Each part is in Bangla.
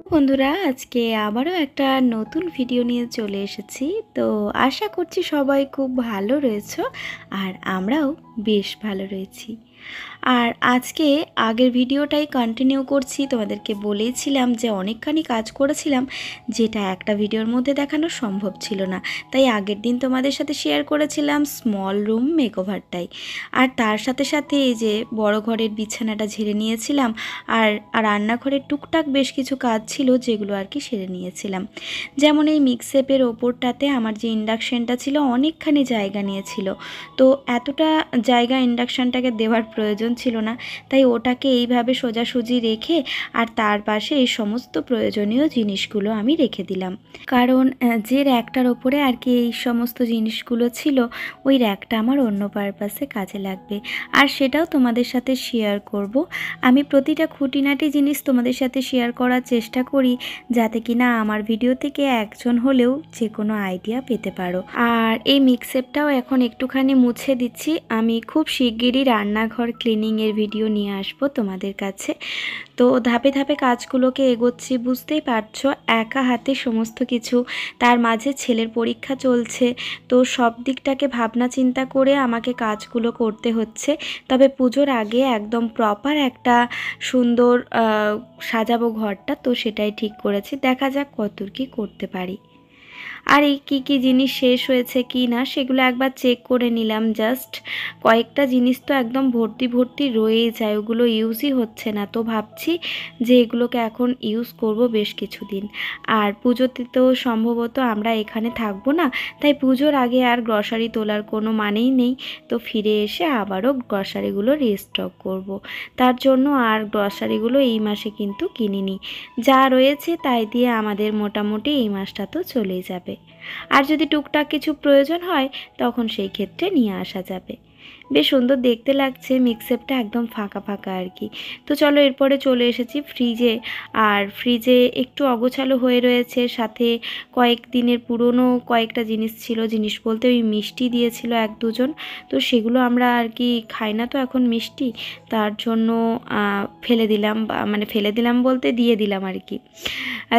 বন্ধুরা, আজকে আবারও একটা নতুন ভিডিও নিয়ে চলে এসেছি। তো আশা করছি সবাই খুব ভালো রয়েছো, আর আমরাও বেশ ভালো রয়েছি। আর আজকে আগের ভিডিওটাই কন্টিনিউ করছি। তোমাদেরকে বলেইছিলাম যে অনেকখানি কাজ করেছিলাম, যেটা একটা ভিডিওর মধ্যে দেখানো সম্ভব ছিল না। তাই আগের দিন তোমাদের সাথে শেয়ার করেছিলাম স্মল রুম মেকওভারটাই। আর তার সাথে সাথে এই যে বড় ঘরের বিছানাটা ঝেড়ে নিয়েছিলাম, আর রান্নাঘরের টুকটাক বেশ কিছু কাজ ছিল যেগুলো আর কি সেরে নিয়েছিলাম। যেমন এই মিক্সেপের ওপরটাতে আমার যে ইন্ডাকশানটা ছিল অনেকখানি জায়গা নিয়েছিল, তো এতটা জায়গা ইন্ডাকশানটাকে দেওয়ার প্রয়োজন ছিল না। তাই ওটাকে এইভাবে সোজাসুজি রেখে আর তার পাশে এই সমস্ত প্রয়োজনীয় জিনিসগুলো আমি রেখে দিলাম। কারণ যে র্যাকটার ওপরে আর কি এই সমস্ত জিনিসগুলো ছিল, ওই র্যাকটা আমার অন্য পারপাসে কাজে লাগবে, আর সেটাও তোমাদের সাথে শেয়ার করব। আমি প্রতিটা খুঁটিনাটি জিনিস তোমাদের সাথে শেয়ার করার চেষ্টা করি, যাতে কিনা আমার ভিডিও থেকে একজন হলেও যে কোনো আইডিয়া পেতে পারো। আর এই মিক্সেপটাও এখন একটুখানি মুছে দিচ্ছি। আমি খুব শিগগিরই রান্নাঘর ক্লিনিংয়ের ভিডিও নিয়ে আসবো তোমাদের কাছে। তো ধাপে ধাপে কাজগুলোকে এগোচ্ছি, বুঝতেই পারছো, একা হাতে সমস্ত কিছু। তার মাঝে ছেলের পরীক্ষা চলছে, তো সব দিকটাকে ভাবনা চিন্তা করে আমাকে কাজগুলো করতে হচ্ছে। তবে পুজোর আগে একদম প্রপার একটা সুন্দর সাজাবো ঘরটা, তো সেটাই ঠিক করেছি। দেখা যাক কতদূর কী করতে পারি। আর এই কী জিনিস শেষ হয়েছে কি না সেগুলো একবার চেক করে নিলাম। জাস্ট কয়েকটা জিনিস তো একদম ভর্তি ভর্তি রয়েই যায়, ওগুলো ইউজই হচ্ছে না। তো ভাবছি যে এগুলোকে এখন ইউজ করব বেশ কিছুদিন। আর পুজোতে তো সম্ভবত আমরা এখানে থাকবো না, তাই পুজোর আগে আর গ্রসারি তোলার কোনো মানেই নেই। তো ফিরে এসে আবারও গ্রসারিগুলো রিস্টক করব। তার জন্য আর গ্রসারিগুলো এই মাসে কিন্তু কিনিনি। যা রয়েছে তাই দিয়ে আমাদের মোটামুটি এই মাসটা তো চলেই যাবে। আর যদি টুকটাক কিছু প্রয়োজন হয় তখন সেই ক্ষেত্রে নিয়ে আসা যাবে। বেশ সুন্দর দেখতে লাগছে, মিক্সেপটা একদম ফাঁকা ফাঁকা আর কি। তো চলো এরপরে চলে এসেছি ফ্রিজে। আর ফ্রিজে একটু অগোছালো হয়ে রয়েছে, সাথে কয়েকদিনের পুরনো কয়েকটা জিনিস ছিল। জিনিস বলতে ওই মিষ্টি দিয়েছিল এক দুজন, তো সেগুলো আমরা আর কি খাই না তো এখন মিষ্টি, তার জন্য ফেলে দিলাম, মানে ফেলে দিলাম বলতে দিয়ে দিলাম আর কি।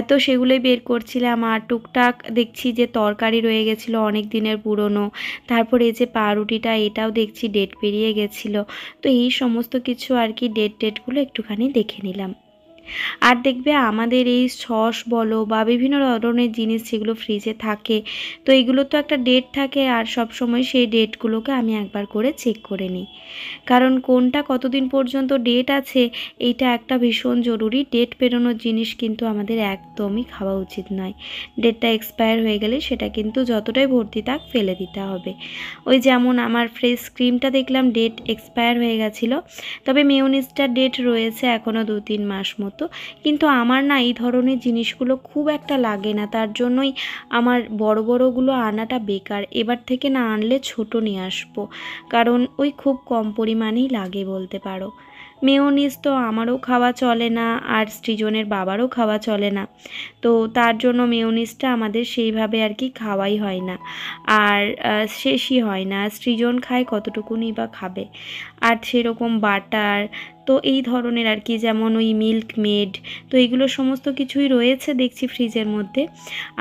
তো সেগুলোই বের করছিলাম। আর টুকটাক দেখছি যে তরকারি রয়ে গেছিলো অনেক দিনের পুরনো। তারপরে এই যে পাউরুটিটা, এটাও দেখছি ডেট পেরিয়ে গেছিলো। তো এই সমস্ত কিছু আর কি ডেটগুলো একটুখানি দেখে নিলাম। আর দেখবে আমাদের এই সস বলো বা বিভিন্ন ধরনের জিনিস যেগুলো ফ্রিজে থাকে, তো এগুলো তো একটা ডেট থাকে, আর সব সময় সেই ডেটগুলোকে আমি একবার করে চেক করে নিই। কারণ কোনটা কতদিন পর্যন্ত ডেট আছে এইটা একটা ভীষণ জরুরি। ডেট পেরোনোর জিনিস কিন্তু আমাদের একদমই খাওয়া উচিত নয়। ডেটটা এক্সপায়ার হয়ে গেলে সেটা কিন্তু যতটাই ভর্তি থাক ফেলে দিতে হবে। ওই যেমন আমার ফ্রেশ ক্রিমটা দেখলাম ডেট এক্সপায়ার হয়ে গেছিলো, তবে মেয়োনিজটার ডেট রয়েছে এখনও 2-3 মাস মতো। কিন্তু আমার না এই ধরনের জিনিসগুলো খুব একটা লাগে না, তার জন্যই আমার বড় বড়গুলো আনাটা বেকার। এবার থেকে না আনলে ছোট নিয়ে আসবো, কারণ ওই খুব কম পরিমাণেই লাগে বলতে পারো। মেয়োনিজ তো আমারও খাওয়া চলে না, আর সৃজনের বাবারও খাওয়া চলে না, তো তার জন্য মেয়োনিজটা আমাদের সেইভাবে আর কি খাওয়াই হয় না, আর শেষই হয় না। সৃজন খায় কতটুকুনি বা খাবে। আর সেরকম বাটার, তো এই ধরনের আর কি, যেমন ওই মিল্ক মেড, তো এইগুলো সমস্ত কিছুই রয়েছে দেখছি ফ্রিজের মধ্যে।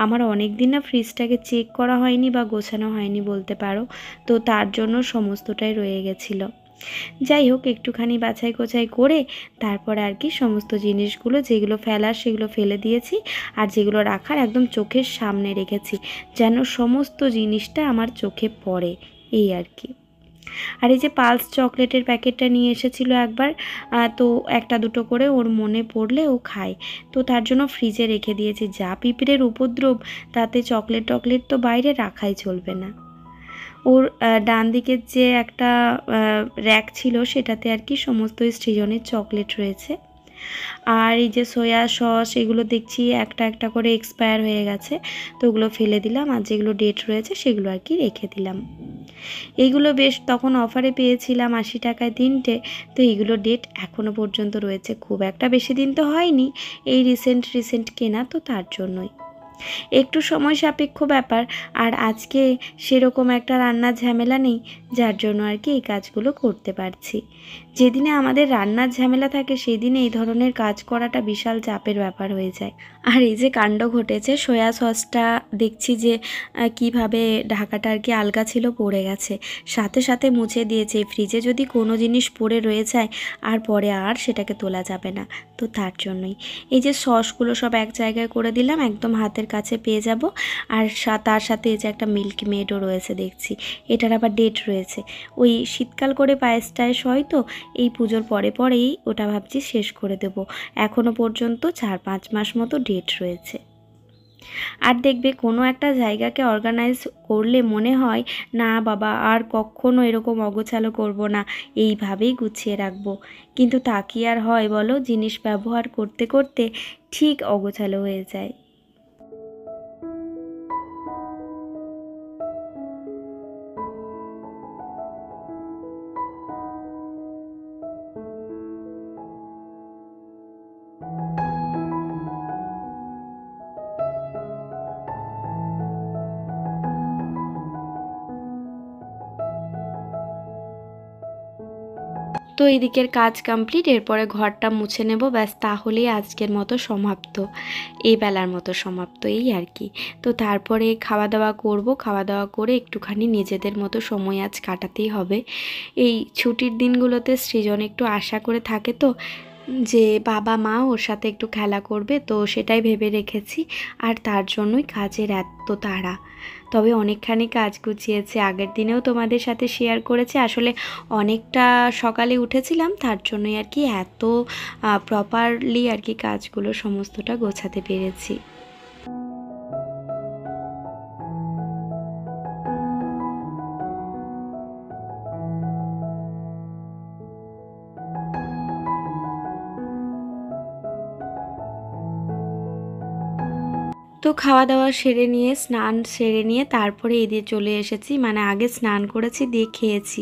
আমার অনেক দিন না ফ্রিজটাকে চেক করা হয়নি বা গোছানো হয়নি বলতে পারো, তো তার জন্য সমস্তটাই রয়ে গেছিলো। যাই হোক, একটুখানি বাছাই কোছাই করে তারপর আর কি সমস্ত জিনিসগুলো যেগুলো ফেলার সেগুলো ফেলে দিয়েছি, আর যেগুলো রাখার একদম চোখের সামনে রেখেছি, যেন সমস্ত জিনিসটা আমার চোখে পড়ে, এই আর কি। আর এই যে পালস চকলেটের প্যাকেটটা নিয়ে এসেছিলো একবার, তো একটা দুটো করে ওর মনে পড়লে ও খায়, তো তার জন্য ফ্রিজে রেখে দিয়েছি। যা পিঁপড়ের উপদ্রব, তাতে চকলেট তো বাইরে রাখাই চলবে না। ওর ডান দিকের যে একটা র্যাক ছিল সেটাতে আর কি সমস্ত সৃজনের চকলেট রয়েছে। আর এই যে সয়া সস, এগুলো দেখছি একটা একটা করে এক্সপায়ার হয়ে গেছে, তো ওগুলো ফেলে দিলাম, আর যেগুলো ডেট রয়েছে সেগুলো আর কি রেখে দিলাম। এইগুলো বেশ তখন অফারে পেয়েছিলাম 80 টাকায় 3টে, তো এইগুলো ডেট এখনও পর্যন্ত রয়েছে। খুব একটা বেশি দিন তো হয়নি, এই রিসেন্ট কেনা, তো তার জন্যই। একটু সময় সাপেক্ষ ব্যাপার। আর আজকে সেরকম একটা রান্নার ঝামেলা নেই, যার জন্য আর কি এই কাজগুলো করতে পারছি। যেদিনে আমাদের রান্নার ঝামেলা থাকে সেদিনে এই ধরনের কাজ করাটা বিশাল চাপের ব্যাপার হয়ে যায়। আর এই যে কাণ্ড ঘটেছে, সয়া সসটা দেখছি যে কিভাবে ঢাকাটা আর কি আলগা ছিল, পড়ে গেছে, সাথে সাথে মুছে দিয়েছে। ফ্রিজে যদি কোনো জিনিস পড়ে রয়ে যায় আর পরে আর সেটাকে তোলা যাবে না, তো তার জন্যই এই যে সসগুলো সব এক জায়গায় করে দিলাম, একদম হাতের কাছে পেয়ে যাব। আর তার সাথে এই যে একটা মিল্কি মেডও রয়েছে দেখছি, এটার আবার ডেট রয়েছে। ওই শীতকাল করে পায়েস টায়েস হয় তো, এই পুজোর পরে পরেই ওটা ভাবছি শেষ করে দেব। এখনও পর্যন্ত 4-5 মাস মতো ডেট রয়েছে। আর দেখবে কোনো একটা জায়গাকে অর্গানাইজ করলে মনে হয় না বাবা আর কখনো এরকম অগোছালো করব না, এইভাবেই গুছিয়ে রাখবো। কিন্তু তা কি আর হয় বলো, জিনিস ব্যবহার করতে করতে ঠিক অগোছালো হয়ে যায়। তো এদিকের কাজ কমপ্লিট, এরপরে ঘরটা মুছে নেব, ব্যাস তাহলেই আজকের মতো সমাপ্ত, এই বেলার মতো সমাপ্ত, এই আর কি। তো তারপরে খাওয়া দাওয়া করব, খাওয়া দাওয়া করে একটুখানি নিজেদের মতো সময় আজ কাটাতেই হবে। এই ছুটির দিনগুলোতে সৃজন একটু আশা করে থাকে তো যে বাবা মা ওর সাথে একটু খেলা করবে, তো সেটাই ভেবে রেখেছি। আর তার জন্যই কাজের এত তাড়া। তবে অনেকখানি কাজ গুছিয়েছে, আগের দিনেও তোমাদের সাথে শেয়ার করেছি। আসলে অনেকটা সকালে উঠেছিলাম, তার জন্যই আর কি এত প্রপারলি আর কি কাজগুলো সমস্তটা গোছাতে পেরেছি। তো খাওয়া দাওয়া সেরে নিয়ে, স্নান সেরে নিয়ে তারপরে এদিকে চলে এসেছি, মানে আগে স্নান করেছি দিয়ে খেয়েছি।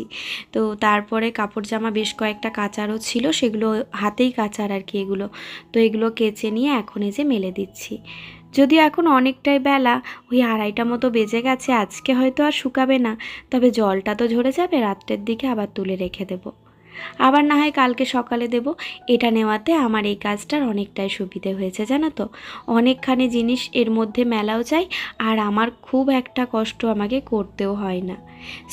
তো তারপরে কাপড় জামা বেশ কয়েকটা কাচারও ছিল, সেগুলো হাতেই কাচার আর কি এগুলো। তো এগুলো কেচে নিয়ে এখন এই যে মেলে দিচ্ছি। যদিও এখন অনেকটাই বেলা, ওই 2:30 মতো বেজে গেছে, আজকে হয়তো আর শুকাবে না, তবে জলটা তো ঝরে যাবে, রাত্রের দিকে আবার তুলে রেখে দেবো। আবার না হয় কালকে সকালে দেব। এটা নেওয়াতে আমার এই কাজটার অনেকটাই সুবিধে হয়েছে জানো তো, অনেকখানি জিনিস এর মধ্যে মেলাও যায়, আর আমার খুব একটা কষ্ট আমাকে করতেও হয় না।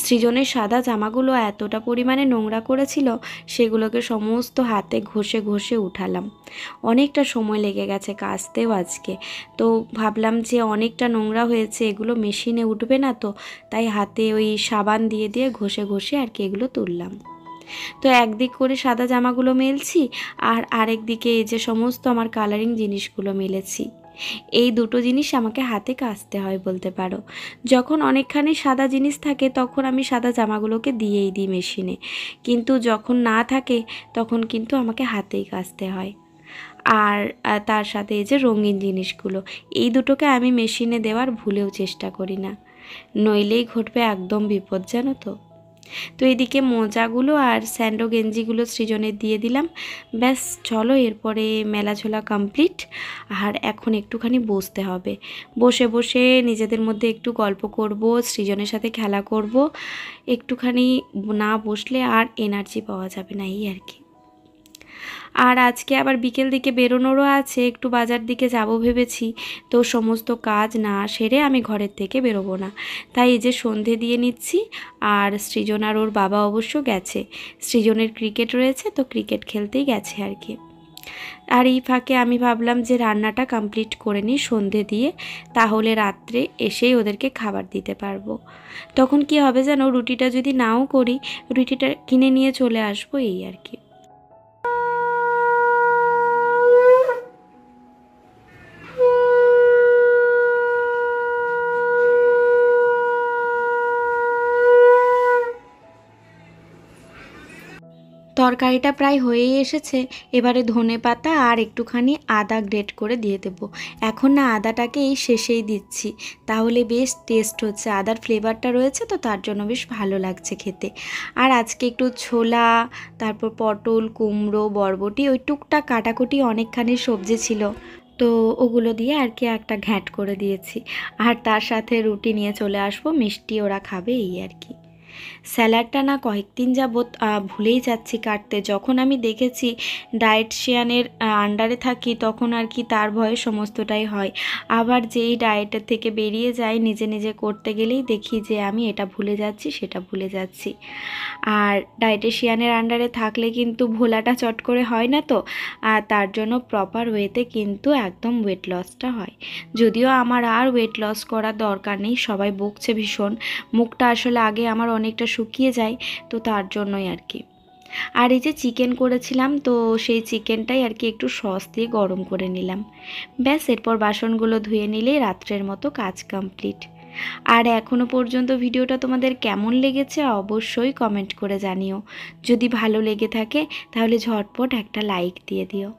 সৃজনের সাদা জামাগুলো এতটা পরিমাণে নোংরা করেছিল, সেগুলোকে সমস্ত হাতে ঘষে ঘষে উঠালাম। অনেকটা সময় লেগে গেছে কাচতেও আজকে। তো ভাবলাম যে অনেকটা নোংরা হয়েছে, এগুলো মেশিনে উঠবে না, তো তাই হাতে ওই সাবান দিয়ে দিয়ে ঘষে ঘষে আর কি এগুলো তুললাম। তো একদিক করে সাদা জামাগুলো মেলছি, আর আরেক দিকে এই যে সমস্ত আমার কালারিং জিনিসগুলো মেলেছি। এই দুটো জিনিস আমাকে হাতে কাচতে হয় বলতে পারো। যখন অনেকখানি সাদা জিনিস থাকে তখন আমি সাদা জামাগুলোকে দিয়েই দিই মেশিনে, কিন্তু যখন না থাকে তখন কিন্তু আমাকে হাতেই কাচতে হয়। আর তার সাথে এই যে রঙিন জিনিসগুলো, এই দুটোকে আমি মেশিনে দেওয়ার ভুলেও চেষ্টা করি না, নইলেই ঘটবে একদম বিপদ জানো তো। তো এদিকে মোজাগুলো আর স্যান্ডো গেঞ্জিগুলো সৃজনের দিয়ে দিলাম। ব্যাস চলো, এরপরে মেলাঝোলা কমপ্লিট। আর এখন একটুখানি বসতে হবে, বসে বসে নিজেদের মধ্যে একটু গল্প করব, সৃজনের সাথে খেলা করব। একটুখানি না বসলে আর এনার্জি পাওয়া যাবে না, এই আর কি। আর আজকে আবার বিকেল দিকে বেরোনোরও আছে, একটু বাজার দিকে যাব ভেবেছি। তো সমস্ত কাজ না সেরে আমি ঘরের থেকে বেরোবো না, তাই এই যে সন্ধে দিয়ে নিচ্ছি। আর সৃজন আর ওর বাবা অবশ্য গেছে, সৃজনের ক্রিকেট রয়েছে, তো ক্রিকেট খেলতেই গেছে আর কি। আর এই ফাঁকে আমি ভাবলাম যে রান্নাটা কমপ্লিট করে নিই সন্ধে দিয়ে, তাহলে রাত্রে এসেই ওদেরকে খাবার দিতে পারবো। তখন কি হবে যেন, রুটিটা যদি নাও করি, রুটিটা কিনে নিয়ে চলে আসবো, এই আর কি। তরকারিটা প্রায় হয়েই এসেছে, এবারে ধনেপাতা আর একটুখানি আদা গ্রেট করে দিয়ে দেবো। এখন না আদাটাকে এই শেষেই দিচ্ছি, তাহলে বেশ টেস্ট হচ্ছে, আদার ফ্লেভারটা রয়েছে তো তার জন্য বেশ ভালো লাগছে খেতে। আর আজকে একটু ছোলা, তারপর পটল, কুমড়ো, বরবটি, ওই টুকটাক কাটাকুটি অনেকখানি সবজি ছিল, তো ওগুলো দিয়ে আর কি একটা ঘ্যাঁট করে দিয়েছি। আর তার সাথে রুটি নিয়ে চলে আসবো, মিষ্টি ওরা খাবে এই আর কি। স্যালাডটা না কয়েকদিন যাবৎ ভুলেই যাচ্ছি কাটতে। যখন আমি দেখেছি ডায়েটশিয়ানের আন্ডারে থাকি তখন আর কি তার ভয়ে সমস্তটাই হয়। আবার যেই ডায়েটের থেকে বেরিয়ে যাই নিজে নিজে করতে গেলেই দেখি যে আমি এটা ভুলে যাচ্ছি সেটা ভুলে যাচ্ছি। আর ডায়েটিশিয়ানের আন্ডারে থাকলে কিন্তু ভোলাটা চট করে হয় না, তো তার জন্য প্রপার ওয়েতে কিন্তু একদম ওয়েট লসটা হয়। যদিও আমার আর ওয়েট লস করার দরকার নেই, সবাই বকছে ভীষণ, মুখটা আসলে আগে আমার অনেকটা শুকিয়ে যায়, তো তার জন্যই আর কি। আর এই যে চিকেন করেছিলাম, তো সেই চিকেনটাই আর কি একটু সস দিয়ে গরম করে নিলাম। ব্যাস, এরপর বাসনগুলো ধুয়ে নিলেই রাত্রের মতো কাজ কমপ্লিট। আর এখনও পর্যন্ত ভিডিওটা তোমাদের কেমন লেগেছে অবশ্যই কমেন্ট করে জানিও। যদি ভালো লেগে থাকে তাহলে ঝটপট একটা লাইক দিয়ে দিও।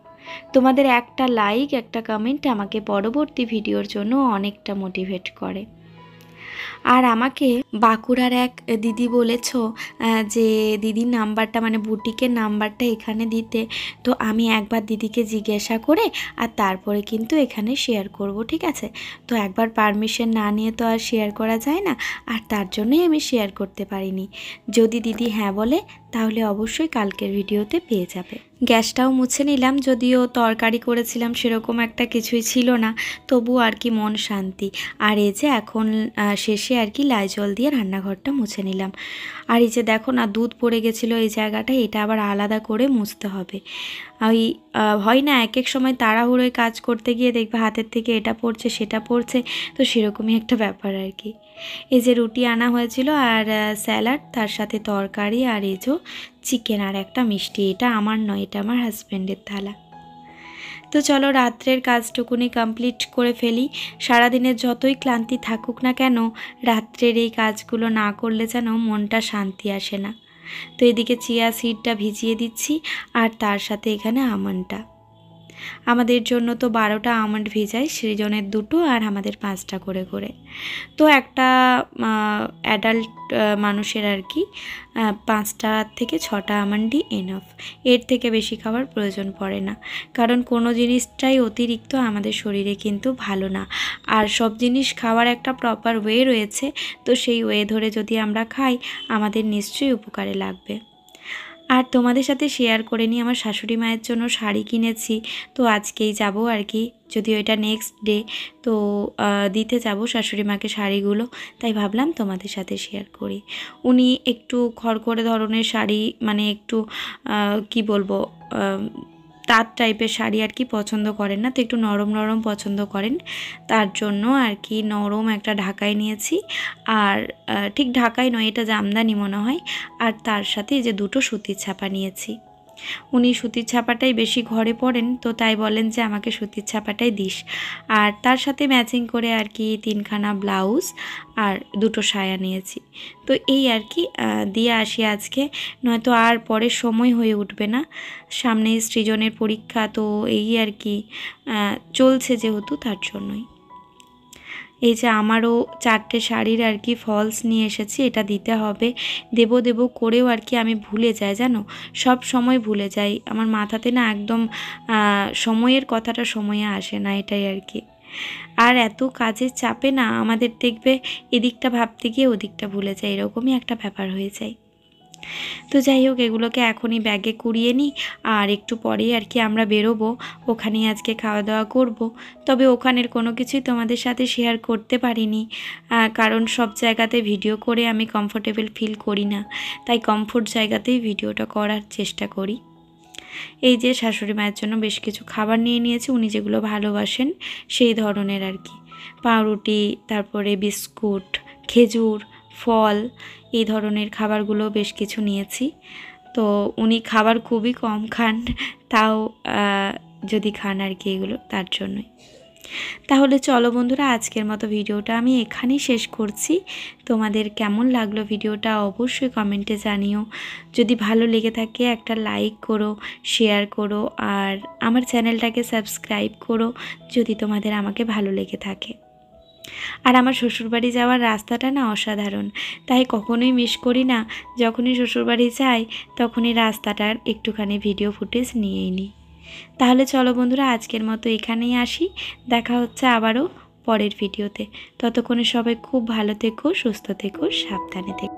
তোমাদের একটা লাইক, একটা কমেন্ট আমাকে পরবর্তী ভিডিওর জন্য অনেকটা মোটিভেট করে। আর আমাকে বাঁকুড়ার এক দিদি বলেছ যে দিদির নাম্বারটা, মানে বুটিকের নাম্বারটা এখানে দিতে। তো আমি একবার দিদিকে জিজ্ঞাসা করে আর তারপরে কিন্তু এখানে শেয়ার করব, ঠিক আছে? তো একবার পারমিশন না নিয়ে তো আর শেয়ার করা যায় না, আর তার জন্যই আমি শেয়ার করতে পারিনি। যদি দিদি হ্যাঁ বলে তাহলে অবশ্যই কালকের ভিডিওতে পেয়ে যাবে। গ্যাসটাও মুছে নিলাম, যদিও তরকারি করেছিলাম সেরকম একটা কিছুই ছিল না, তবু আর কি মন শান্তি। আর এই যে এখন শেষে আর কি লাইজল দিয়ে রান্নাঘরটা মুছে নিলাম। আর এই যে দেখো না, দুধ পড়ে গেছিলো এই জায়গাটা, এটা আবার আলাদা করে মুছতে হবে। ওই হয় না এক এক সময় তাড়াহুড়োয় কাজ করতে গিয়ে দেখবে হাতের থেকে এটা পড়ছে সেটা পড়ছে, তো সেরকমই একটা ব্যাপার আর কি। এই যে রুটি আনা হয়েছিল আর স্যালাড, তার সাথে তরকারি, আর এই যে চিকেন আর একটা মিষ্টি। এটা আমার নয়, এটা আমার হাজব্যান্ডের থালা। তো চলো রাত্রের কাজটুকুনি কমপ্লিট করে ফেলি। সারাদিনের যতই ক্লান্তি থাকুক না কেন, রাত্রের এই কাজগুলো না করলে যেন মনটা শান্তি আসে না। তো এদিকে চিয়া সিডটা ভিজিয়ে দিচ্ছি, আর তার সাথে এখানে আমন্ডটা। আমাদের জন্য তো 12টা আমন্ড ভিজাই, সৃজনের 2টো আর আমাদের 5টা করে করে। তো একটা অ্যাডাল্ট মানুষের আর কি 5টা থেকে 6টা আমন্ডই এনাফ, এর থেকে বেশি খাবার প্রয়োজন পড়ে না। কারণ কোনো জিনিসটাই অতিরিক্ত আমাদের শরীরে কিন্তু ভালো না। আর সব জিনিস খাওয়ার একটা প্রপার ওয়ে রয়েছে, তো সেই ওয়ে ধরে যদি আমরা খাই আমাদের নিশ্চয়ই উপকারে লাগবে। আর তোমাদের সাথে শেয়ার করে নিই, আমার শাশুড়ি মায়ের জন্য শাড়ি কিনেছি, তো আজকেই যাব আর কি, যদিও এটা নেক্সট ডে, তো দিতে যাব শাশুড়ি মাকে শাড়িগুলো, তাই ভাবলাম তোমাদের সাথে শেয়ার করি। উনি একটু খড়খড়ে ধরনের শাড়ি, মানে একটু কি বলবো, তাঁত টাইপের শাড়ি আর কি পছন্দ করেন না, তো একটু নরম নরম পছন্দ করেন। তার জন্য আর কি নরম একটা ঢাকাই নিয়েছি, আর ঠিক ঢাকাই নয়, এটা জামদানি মনে হয়। আর তার সাথে এই যে 2টো সুতির ছাপা নিয়েছি। উনি সুতির ছাপাটাই বেশি ঘরে পরেন, তো তাই বলেন যে আমাকে সুতির ছাপাটাই দিস। আর তার সাথে ম্যাচিং করে আর কি 3খানা ব্লাউজ আর 2টো সায়া নিয়েছি। তো এই আর কি দিয়ে আসি আজকে, নয়তো আর পরে সময় হয়ে উঠবে না। সামনে সৃজনের পরীক্ষা, তো এই আর কি চলছে যেহেতু, তার জন্যই। এই যে আমারও 4টে শাড়ির আর কি ফলস নিয়ে এসেছি, এটা দিতে হবে। দেব করেও আর কি আমি ভুলে যাই, জানো, সব সময় ভুলে যাই। আমার মাথাতে না একদম সময়ের কথাটা সময়ে আসে না, এটাই আর কি। আর এত কাজের চাপে না আমাদের দেখবে এদিকটা ভাবতে গিয়ে ওদিকটা ভুলে যায়, এরকমই একটা ব্যাপার হয়ে যায়। তো যাই হোক, এগুলোকে এখনই ব্যাগে কুড়িয়ে নিই, আর একটু পরেই আর কি আমরা বেরোবো, ওখানেই আজকে খাওয়া দাওয়া করব। তবে ওখানের কোনো কিছুই তোমাদের সাথে শেয়ার করতে পারিনি, কারণ সব জায়গাতে ভিডিও করে আমি কমফোর্টেবল ফিল করি না, তাই কমফোর্ট জায়গাতেই ভিডিওটা করার চেষ্টা করি। এই যে শাশুড়ি মায়ের জন্য বেশ কিছু খাবার নিয়ে নিয়েছি, উনি যেগুলো ভালোবাসেন সেই ধরনের আর কি। পাউরুটি, তারপরে বিস্কুট, খেজুর, ফল, এই ধরনের খাবারগুলো বেশ কিছু নিয়েছি। তো উনি খাবার খুবই কম খান, তাও যদি খান আর কি এগুলো, তার জন্যই। তাহলে চলো বন্ধুরা, আজকের মতো ভিডিওটা আমি এখানেই শেষ করছি। তোমাদের কেমন লাগলো ভিডিওটা অবশ্যই কমেন্টে জানিও। যদি ভালো লেগে থাকে একটা লাইক করো, শেয়ার করো, আর আমার চ্যানেলটাকে সাবস্ক্রাইব করো যদি তোমাদের আমাকে ভালো লেগে থাকে। আর আমার শ্বশুরবাড়ি যাওয়ার রাস্তাটা না অসাধারণ, তাই কখনোই মিস করি না। যখনই শ্বশুরবাড়ি যাই তখনই রাস্তাটার একটুখানি ভিডিও ফুটেজ নিয়েই নিই। তাহলে চলো বন্ধুরা, আজকের মতো এখানেই আসি। দেখা হচ্ছে আবারও পরের ভিডিওতে। ততক্ষণে সবাই খুব ভালো থেকো, সুস্থ থেকো, সাবধানে থেকো।